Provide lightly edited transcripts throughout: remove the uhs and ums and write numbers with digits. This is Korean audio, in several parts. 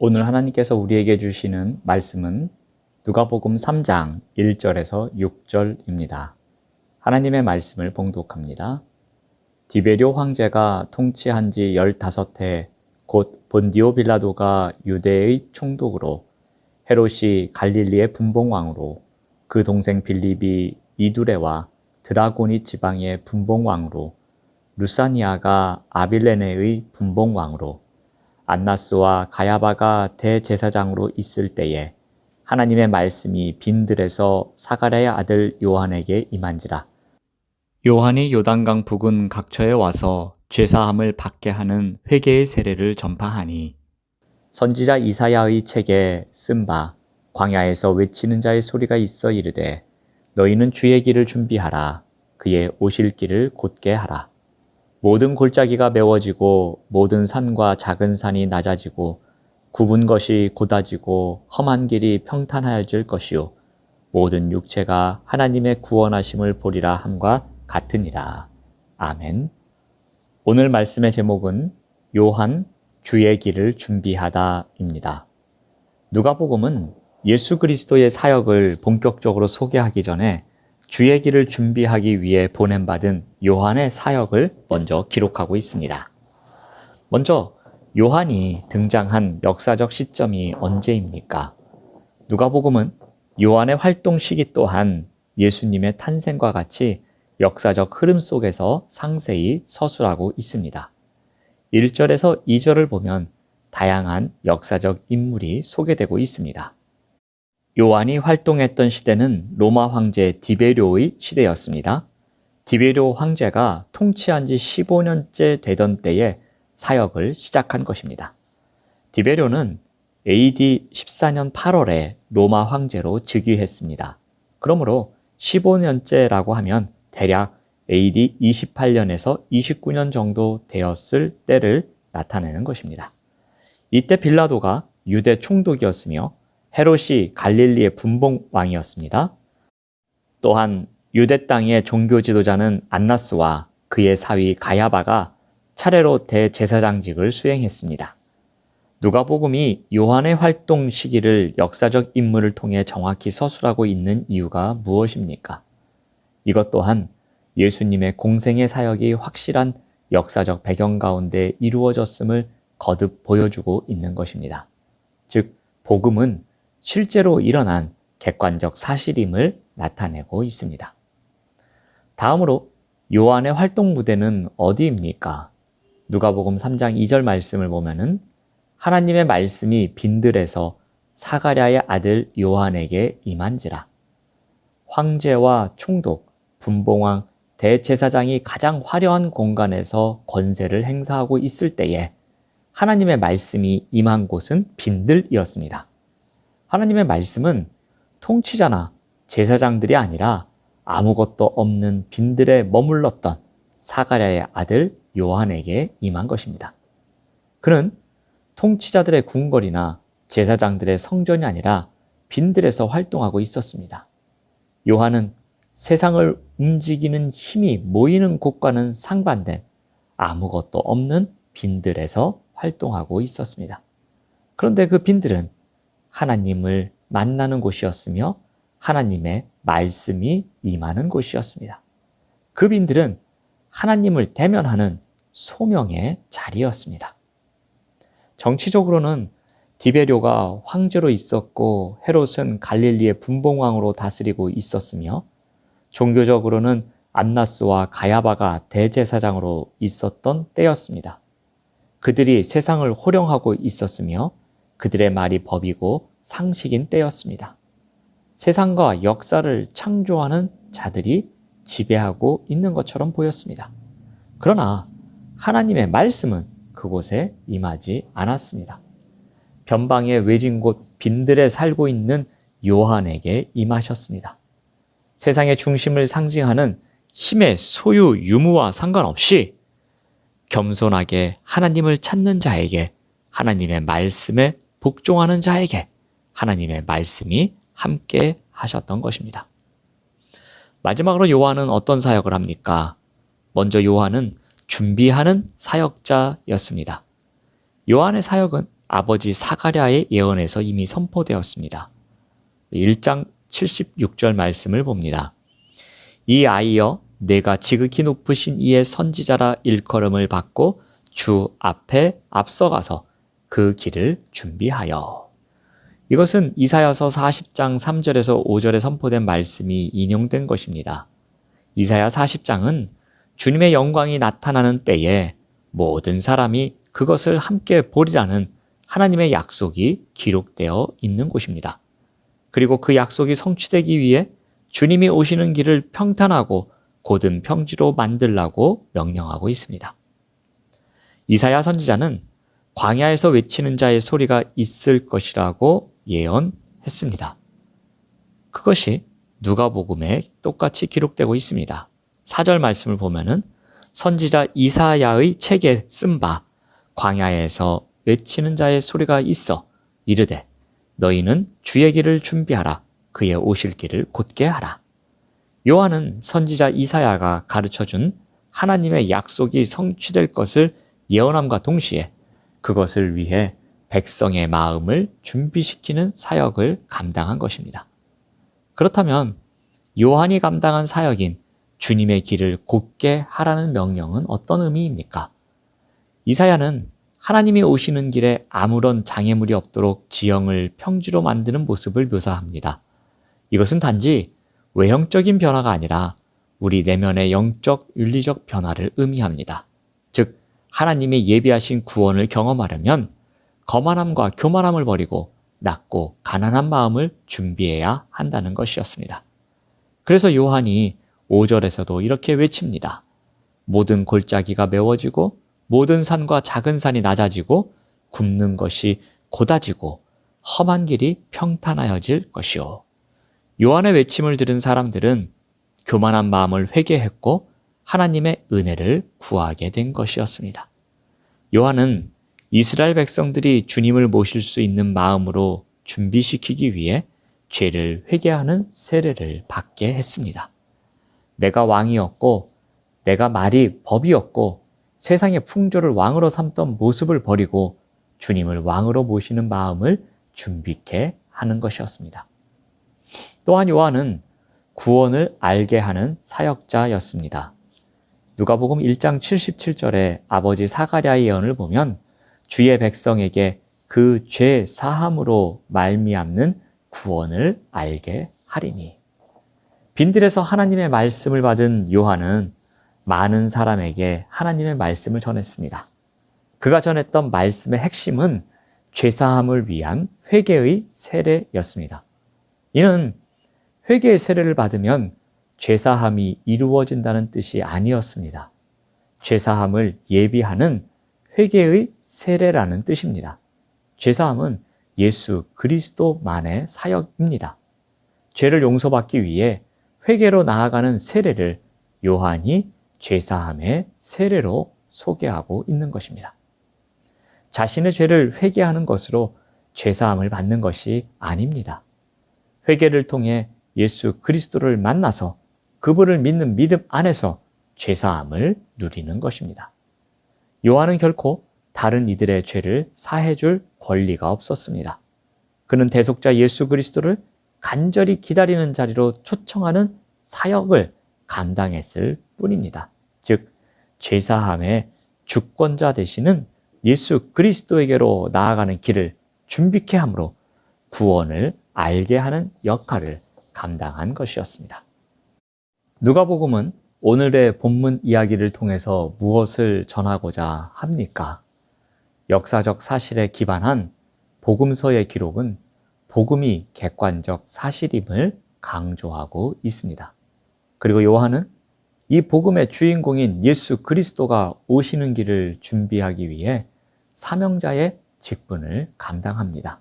오늘 하나님께서 우리에게 주시는 말씀은 누가복음 3장 1절에서 6절입니다. 하나님의 말씀을 봉독합니다. 디베료 황제가 통치한 지 15해 곧 본디오 빌라도가 유대의 총독으로 헤롯이 갈릴리의 분봉왕으로 그 동생 빌립이 이두레와 드라고니 지방의 분봉왕으로 루사니아가 아빌레네의 분봉왕으로 안나스와 가야바가 대제사장으로 있을 때에 하나님의 말씀이 빈들에서 사가랴의 아들 요한에게 임한지라. 요한이 요단강 북은 각처에 와서 죄사함을 받게 하는 회개의 세례를 전파하니 선지자 이사야의 책에 쓴 바 광야에서 외치는 자의 소리가 있어 이르되 너희는 주의 길을 준비하라. 그의 오실 길을 곧게 하라. 모든 골짜기가 메워지고 모든 산과 작은 산이 낮아지고 굽은 것이 곧아지고 험한 길이 평탄하여질 것이요 모든 육체가 하나님의 구원하심을 보리라 함과 같으니라. 아멘. 오늘 말씀의 제목은 요한 주의 길을 준비하다입니다. 누가복음은 예수 그리스도의 사역을 본격적으로 소개하기 전에 주의 길을 준비하기 위해 보냄받은 요한의 사역을 먼저 기록하고 있습니다. 먼저 요한이 등장한 역사적 시점이 언제입니까? 누가복음은 요한의 활동 시기 또한 예수님의 탄생과 같이 역사적 흐름 속에서 상세히 서술하고 있습니다. 1절에서 2절을 보면 다양한 역사적 인물이 소개되고 있습니다. 요한이 활동했던 시대는 로마 황제 디베료의 시대였습니다. 디베료 황제가 통치한 지 15년째 되던 때에 사역을 시작한 것입니다. 디베료는 AD 14년 8월에 로마 황제로 즉위했습니다. 그러므로 15년째라고 하면 대략 AD 28년에서 29년 정도 되었을 때를 나타내는 것입니다. 이때 빌라도가 유대 총독이었으며 헤롯이 갈릴리의 분봉왕이었습니다. 또한 유대 땅의 종교 지도자는 안나스와 그의 사위 가야바가 차례로 대제사장직을 수행했습니다. 누가복음이 요한의 활동 시기를 역사적 인물을 통해 정확히 서술하고 있는 이유가 무엇입니까? 이것 또한 예수님의 공생의 사역이 확실한 역사적 배경 가운데 이루어졌음을 거듭 보여주고 있는 것입니다. 즉, 복음은 실제로 일어난 객관적 사실임을 나타내고 있습니다. 다음으로 요한의 활동 무대는 어디입니까? 누가복음 3장 2절 말씀을 보면은 하나님의 말씀이 빈들에서 사가랴의 아들 요한에게 임한지라. 황제와 총독, 분봉왕, 대제사장이 가장 화려한 공간에서 권세를 행사하고 있을 때에 하나님의 말씀이 임한 곳은 빈들이었습니다. 하나님의 말씀은 통치자나 제사장들이 아니라 아무것도 없는 빈들에 머물렀던 사가랴의 아들 요한에게 임한 것입니다. 그는 통치자들의 궁궐이나 제사장들의 성전이 아니라 빈들에서 활동하고 있었습니다. 요한은 세상을 움직이는 힘이 모이는 곳과는 상반된 아무것도 없는 빈들에서 활동하고 있었습니다. 그런데 그 빈들은 하나님을 만나는 곳이었으며 하나님의 말씀이 임하는 곳이었습니다. 그 빈들은 하나님을 대면하는 소명의 자리였습니다. 정치적으로는 디베료가 황제로 있었고 헤롯은 갈릴리의 분봉왕으로 다스리고 있었으며 종교적으로는 안나스와 가야바가 대제사장으로 있었던 때였습니다. 그들이 세상을 호령하고 있었으며 그들의 말이 법이고 상식인 때였습니다. 세상과 역사를 창조하는 자들이 지배하고 있는 것처럼 보였습니다. 그러나 하나님의 말씀은 그곳에 임하지 않았습니다. 변방의 외진 곳 빈들에 살고 있는 요한에게 임하셨습니다. 세상의 중심을 상징하는 힘의 소유 유무와 상관없이 겸손하게 하나님을 찾는 자에게, 하나님의 말씀에 복종하는 자에게 하나님의 말씀이 함께 하셨던 것입니다. 마지막으로 요한은 어떤 사역을 합니까? 먼저 요한은 준비하는 사역자였습니다. 요한의 사역은 아버지 사가랴의 예언에서 이미 선포되었습니다. 1장 76절 말씀을 봅니다. 이 아이여 내가 지극히 높으신 이의 선지자라 일컬음을 받고 주 앞에 앞서가서 그 길을 준비하여. 이것은 이사야서 40장 3절에서 5절에 선포된 말씀이 인용된 것입니다. 이사야 40장은 주님의 영광이 나타나는 때에 모든 사람이 그것을 함께 보리라는 하나님의 약속이 기록되어 있는 곳입니다. 그리고 그 약속이 성취되기 위해 주님이 오시는 길을 평탄하고 곧은 평지로 만들라고 명령하고 있습니다. 이사야 선지자는 광야에서 외치는 자의 소리가 있을 것이라고 예언했습니다. 그것이 누가복음에 똑같이 기록되고 있습니다. 4절 말씀을 보면은 선지자 이사야의 책에 쓴 바 광야에서 외치는 자의 소리가 있어 이르되 너희는 주의 길을 준비하라 그의 오실 길을 곧게 하라. 요한은 선지자 이사야가 가르쳐준 하나님의 약속이 성취될 것을 예언함과 동시에 그것을 위해 백성의 마음을 준비시키는 사역을 감당한 것입니다. 그렇다면 요한이 감당한 사역인 주님의 길을 곧게 하라는 명령은 어떤 의미입니까? 이사야는 하나님이 오시는 길에 아무런 장애물이 없도록 지형을 평지로 만드는 모습을 묘사합니다. 이것은 단지 외형적인 변화가 아니라 우리 내면의 영적, 윤리적 변화를 의미합니다. 즉, 하나님이 예비하신 구원을 경험하려면 거만함과 교만함을 버리고 낮고 가난한 마음을 준비해야 한다는 것이었습니다. 그래서 요한이 5절에서도 이렇게 외칩니다. 모든 골짜기가 메워지고 모든 산과 작은 산이 낮아지고 굽는 것이 곧아지고 험한 길이 평탄하여질 것이요. 요한의 외침을 들은 사람들은 교만한 마음을 회개했고 하나님의 은혜를 구하게 된 것이었습니다. 요한은 이스라엘 백성들이 주님을 모실 수 있는 마음으로 준비시키기 위해 죄를 회개하는 세례를 받게 했습니다. 내가 왕이었고 내가 말이 법이었고 세상의 풍조를 왕으로 삼던 모습을 버리고 주님을 왕으로 모시는 마음을 준비케 하는 것이었습니다. 또한 요한은 구원을 알게 하는 사역자였습니다. 누가복음 1장 77절에 아버지 사가랴의 예언을 보면 주의 백성에게 그 죄 사함으로 말미암는 구원을 알게 하리니. 빈들에서 하나님의 말씀을 받은 요한은 많은 사람에게 하나님의 말씀을 전했습니다. 그가 전했던 말씀의 핵심은 죄사함을 위한 회개의 세례였습니다. 이는 회개의 세례를 받으면 죄사함이 이루어진다는 뜻이 아니었습니다. 죄사함을 예비하는 회개의 세례라는 뜻입니다. 죄사함은 예수 그리스도만의 사역입니다. 죄를 용서받기 위해 회개로 나아가는 세례를 요한이 죄사함의 세례로 소개하고 있는 것입니다. 자신의 죄를 회개하는 것으로 죄사함을 받는 것이 아닙니다. 회개를 통해 예수 그리스도를 만나서 그분을 믿는 믿음 안에서 죄사함을 누리는 것입니다. 요한은 결코 다른 이들의 죄를 사해줄 권리가 없었습니다. 그는 대속자 예수 그리스도를 간절히 기다리는 자리로 초청하는 사역을 감당했을 뿐입니다. 즉, 죄사함의 주권자 되시는 예수 그리스도에게로 나아가는 길을 준비케 함으로 구원을 알게 하는 역할을 감당한 것이었습니다. 누가복음은 오늘의 본문 이야기를 통해서 무엇을 전하고자 합니까? 역사적 사실에 기반한 복음서의 기록은 복음이 객관적 사실임을 강조하고 있습니다. 그리고 요한은 이 복음의 주인공인 예수 그리스도가 오시는 길을 준비하기 위해 사명자의 직분을 감당합니다.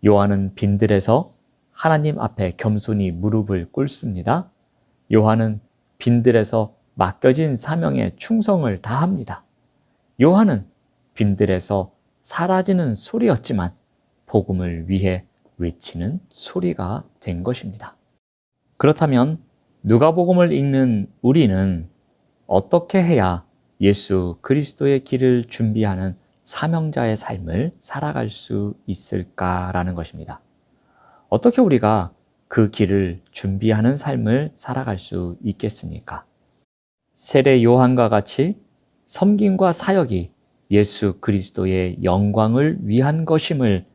요한은 빈들에서 하나님 앞에 겸손히 무릎을 꿇습니다. 요한은 빈들에서 맡겨진 사명에 충성을 다합니다. 요한은 빈들에서 사라지는 소리였지만 복음을 위해 외치는 소리가 된 것입니다. 그렇다면 누가복음을 읽는 우리는 어떻게 해야 예수 그리스도의 길을 준비하는 사명자의 삶을 살아갈 수 있을까라는 것입니다. 어떻게 우리가 그 길을 준비하는 삶을 살아갈 수 있겠습니까? 세례 요한과 같이 섬김과 사역이 예수 그리스도의 영광을 위한 것임을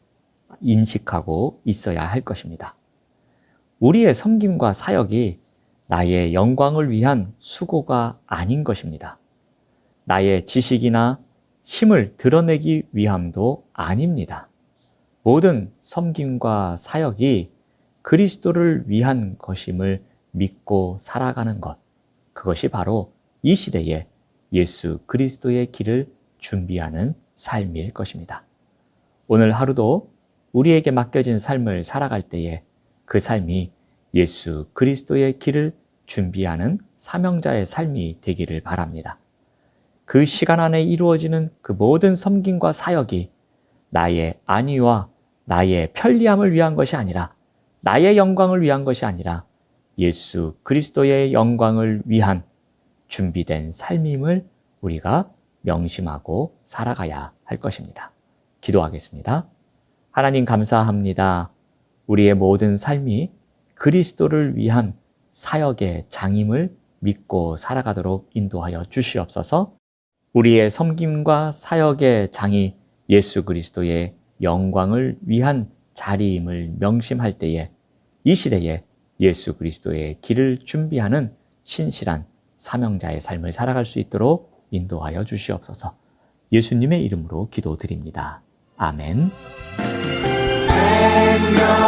인식하고 있어야 할 것입니다. 우리의 섬김과 사역이 나의 영광을 위한 수고가 아닌 것입니다. 나의 지식이나 힘을 드러내기 위함도 아닙니다. 모든 섬김과 사역이 그리스도를 위한 것임을 믿고 살아가는 것, 그것이 바로 이 시대에 예수 그리스도의 길을 준비하는 삶일 것입니다. 오늘 하루도 우리에게 맡겨진 삶을 살아갈 때에 그 삶이 예수 그리스도의 길을 준비하는 사명자의 삶이 되기를 바랍니다. 그 시간 안에 이루어지는 그 모든 섬김과 사역이 나의 안위와 나의 편리함을 위한 것이 아니라, 나의 영광을 위한 것이 아니라 예수 그리스도의 영광을 위한 준비된 삶임을 우리가 명심하고 살아가야 할 것입니다. 기도하겠습니다. 하나님 감사합니다. 우리의 모든 삶이 그리스도를 위한 사역의 장임을 믿고 살아가도록 인도하여 주시옵소서. 우리의 섬김과 사역의 장이 예수 그리스도의 영광을 위한 자리임을 명심할 때에 이 시대에 예수 그리스도의 길을 준비하는 신실한 사명자의 삶을 살아갈 수 있도록 인도하여 주시옵소서. 예수님의 이름으로 기도드립니다. 아멘. 생명